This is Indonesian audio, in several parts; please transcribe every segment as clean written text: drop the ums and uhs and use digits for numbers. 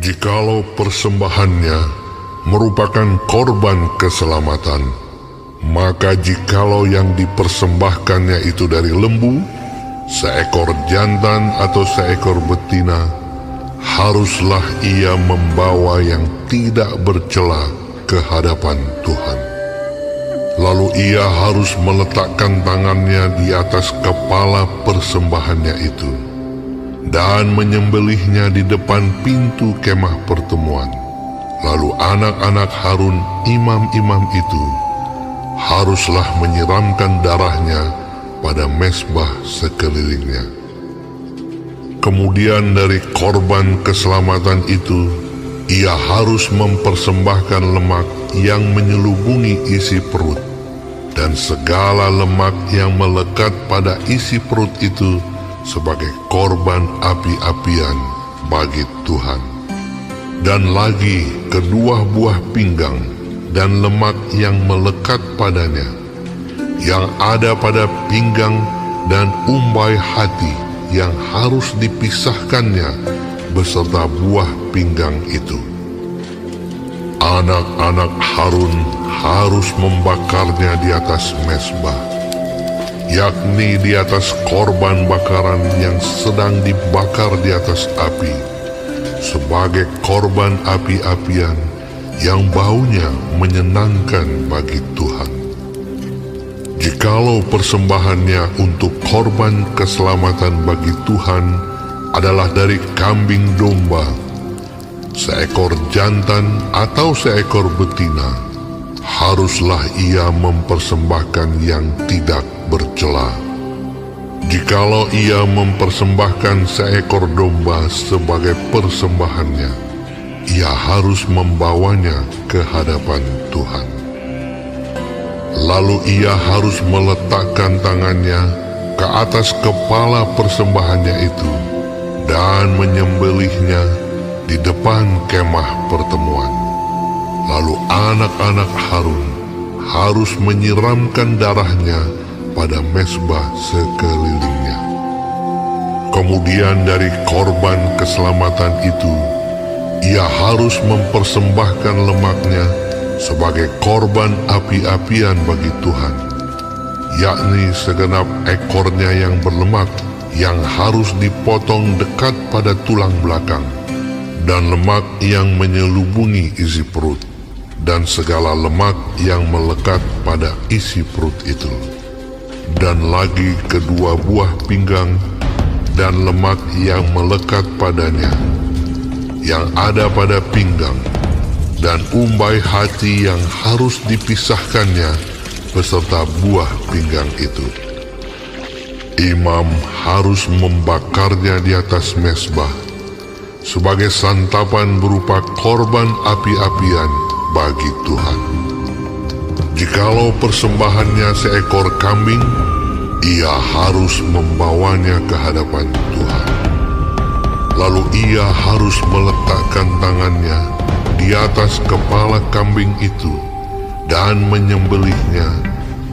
Jikalau persembahannya merupakan korban keselamatan, maka jikalau yang dipersembahkannya itu dari lembu, seekor jantan atau seekor betina, haruslah ia membawa yang tidak bercela ke hadapan Tuhan. Lalu ia harus meletakkan tangannya di atas kepala persembahannya itu dan menyembelihnya di depan pintu kemah pertemuan. Lalu anak-anak Harun, imam-imam itu, haruslah menyiramkan darahnya pada mezbah sekelilingnya. Kemudian dari korban keselamatan itu, ia harus mempersembahkan lemak yang menyelubungi isi perut, dan segala lemak yang melekat pada isi perut itu sebagai korban api-apian bagi Tuhan. Dan lagi kedua buah pinggang dan lemak yang melekat padanya, yang ada pada pinggang dan umbai hati yang harus dipisahkannya beserta buah pinggang itu. Anak-anak Harun harus membakarnya di atas mezbah, yakni di atas korban bakaran yang sedang dibakar di atas api, sebagai korban api-apian yang baunya menyenangkan bagi Tuhan. Jikalau persembahannya untuk korban keselamatan bagi Tuhan adalah dari kambing domba, seekor jantan atau seekor betina, haruslah ia mempersembahkan yang tidak bercela. Jikalau ia mempersembahkan seekor domba sebagai persembahannya, ia harus membawanya ke hadapan Tuhan. Lalu ia harus meletakkan tangannya ke atas kepala persembahannya itu dan menyembelihnya di depan kemah pertemuan. Lalu anak-anak Harun harus menyiramkan darahnya pada mezbah sekelilingnya. Kemudian dari korban keselamatan itu, ia harus mempersembahkan lemaknya sebagai korban api-apian bagi Tuhan, yakni segenap ekornya yang berlemak yang harus dipotong dekat pada tulang belakang, dan lemak yang menyelubungi isi perut, dan segala lemak yang melekat pada isi perut itu, dan lagi kedua buah pinggang dan lemak yang melekat padanya, yang ada pada pinggang, dan umbai hati yang harus dipisahkannya beserta buah pinggang itu. Imam harus membakarnya di atas mezbah sebagai santapan berupa korban api-apian bagi Tuhan. Jikalau persembahannya seekor kambing, ia harus membawanya ke hadapan Tuhan. Lalu ia harus meletakkan tangannya di atas kepala kambing itu dan menyembelihnya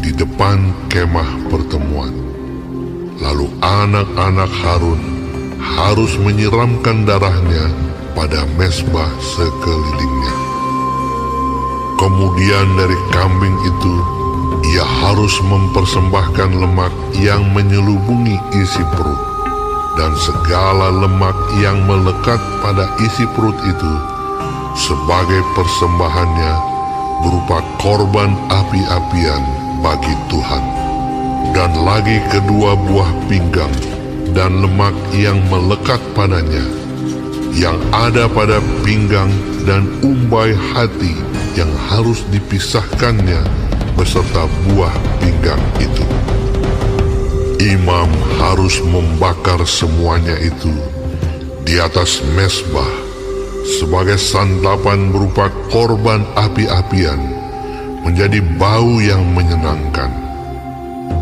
di depan kemah pertemuan. Lalu anak-anak Harun harus menyiramkan darahnya pada mezbah sekelilingnya. Kemudian dari kambing itu, ia harus mempersembahkan lemak yang menyelubungi isi perut, dan segala lemak yang melekat pada isi perut itu sebagai persembahannya berupa korban api-apian bagi Tuhan. Dan lagi kedua buah pinggang dan lemak yang melekat padanya, yang ada pada pinggang dan umbai hati yang harus dipisahkannya beserta buah pinggang itu. Imam harus membakar semuanya itu di atas mezbah sebagai santapan berupa korban api-apian, menjadi bau yang menyenangkan.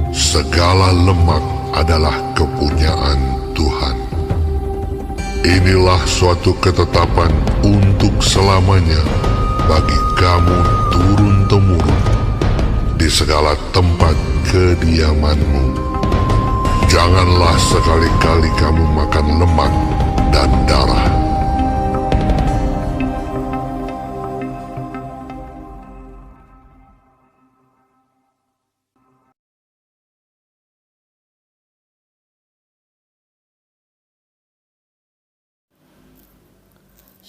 Segala lemak adalah kepunyaan Tuhan. Inilah suatu ketetapan untuk selamanya bagi kamu turun-temurun di segala tempat kediamanmu. Janganlah sekali-kali kamu makan lemak dan darah.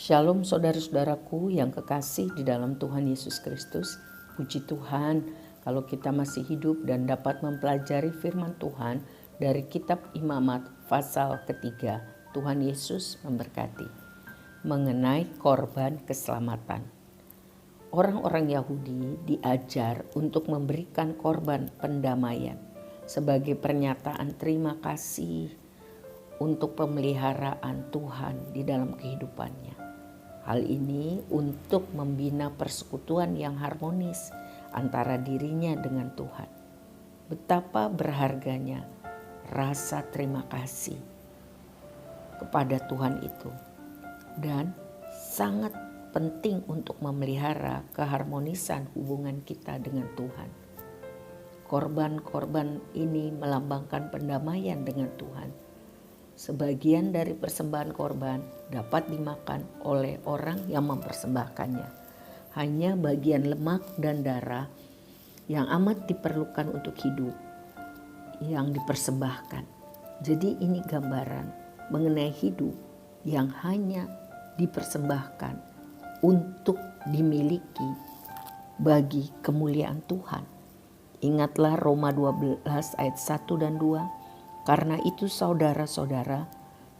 Shalom saudara-saudaraku yang kekasih di dalam Tuhan Yesus Kristus. Puji Tuhan kalau kita masih hidup dan dapat mempelajari firman Tuhan dari kitab Imamat pasal ketiga. Tuhan Yesus memberkati. Mengenai korban keselamatan. Orang-orang Yahudi diajar untuk memberikan korban pendamaian sebagai pernyataan terima kasih untuk pemeliharaan Tuhan di dalam kehidupannya. Hal ini untuk membina persekutuan yang harmonis antara dirinya dengan Tuhan. Betapa berharganya rasa terima kasih kepada Tuhan itu. Dan sangat penting untuk memelihara keharmonisan hubungan kita dengan Tuhan. Korban-korban ini melambangkan pendamaian dengan Tuhan. Sebagian dari persembahan korban dapat dimakan oleh orang yang mempersembahkannya. Hanya bagian lemak dan darah yang amat diperlukan untuk hidup yang dipersembahkan. Jadi ini gambaran mengenai hidup yang hanya dipersembahkan untuk dimiliki bagi kemuliaan Tuhan. Ingatlah Roma 12 ayat 1 dan 2. Karena itu saudara-saudara,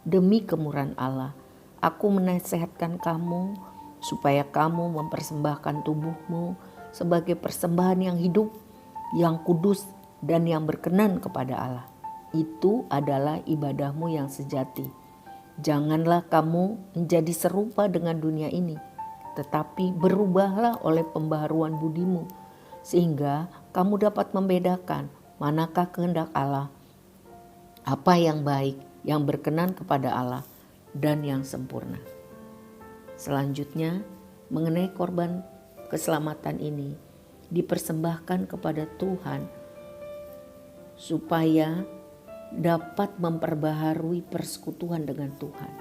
demi kemurahan Allah, aku menasehatkan kamu supaya kamu mempersembahkan tubuhmu sebagai persembahan yang hidup, yang kudus dan yang berkenan kepada Allah. Itu adalah ibadahmu yang sejati. Janganlah kamu menjadi serupa dengan dunia ini, tetapi berubahlah oleh pembaharuan budimu, sehingga kamu dapat membedakan manakah kehendak Allah, apa yang baik, yang berkenan kepada Allah, dan yang sempurna. Selanjutnya, mengenai korban keselamatan ini dipersembahkan kepada Tuhan supaya dapat memperbaharui persekutuan dengan Tuhan.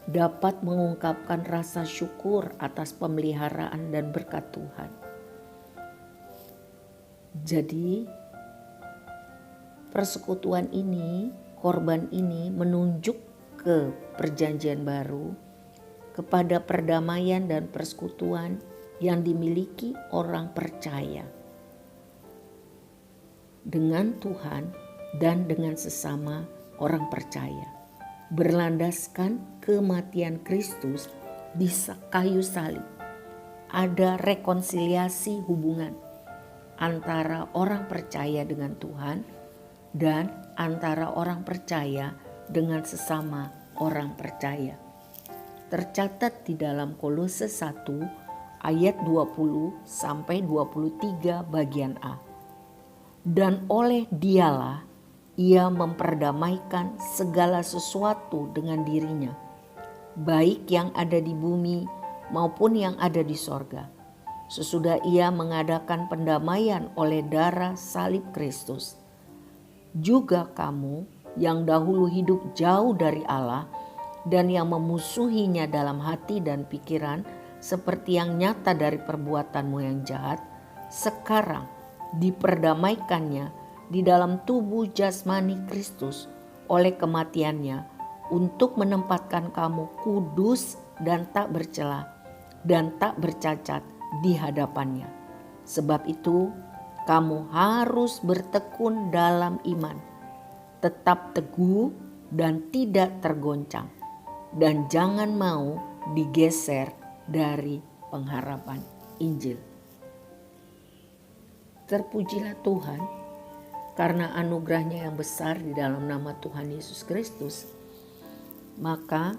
Dapat mengungkapkan rasa syukur atas pemeliharaan dan berkat Tuhan. Jadi persekutuan ini, korban ini menunjuk ke perjanjian baru kepada perdamaian dan persekutuan yang dimiliki orang percaya dengan Tuhan dan dengan sesama orang percaya. Berlandaskan kematian Kristus di kayu salib. Ada rekonsiliasi hubungan antara orang percaya dengan Tuhan dan antara orang percaya dengan sesama orang percaya. Tercatat di dalam Kolose 1 ayat 20 sampai 23 bagian A. Dan oleh Dialah ia memperdamaikan segala sesuatu dengan dirinya, baik yang ada di bumi maupun yang ada di sorga. Sesudah ia mengadakan pendamaian oleh darah salib Kristus. Juga kamu yang dahulu hidup jauh dari Allah dan yang memusuhinya dalam hati dan pikiran seperti yang nyata dari perbuatanmu yang jahat, sekarang diperdamaikannya di dalam tubuh jasmani Kristus oleh kematiannya untuk menempatkan kamu kudus dan tak bercela dan tak bercacat di hadapannya. Sebab itu kamu harus bertekun dalam iman, tetap teguh dan tidak tergoncang, dan jangan mau digeser dari pengharapan Injil. Terpujilah Tuhan karena anugerahnya yang besar di dalam nama Tuhan Yesus Kristus. Maka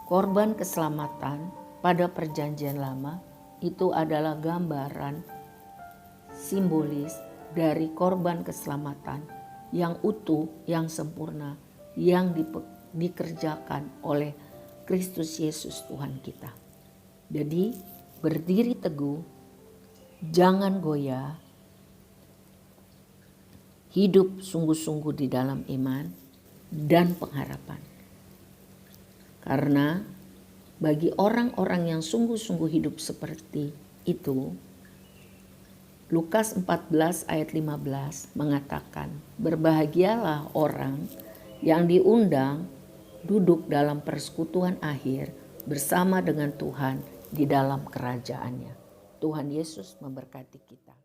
korban keselamatan pada perjanjian lama itu adalah gambaran simbolis dari korban keselamatan yang utuh, yang sempurna, yang dikerjakan oleh Kristus Yesus Tuhan kita. Jadi berdiri teguh, jangan goyah, hidup sungguh-sungguh di dalam iman dan pengharapan. Karena bagi orang-orang yang sungguh-sungguh hidup seperti itu, Lukas 14 ayat 15 mengatakan, berbahagialah orang yang diundang duduk dalam persekutuan akhir bersama dengan Tuhan di dalam kerajaannya. Tuhan Yesus memberkati kita.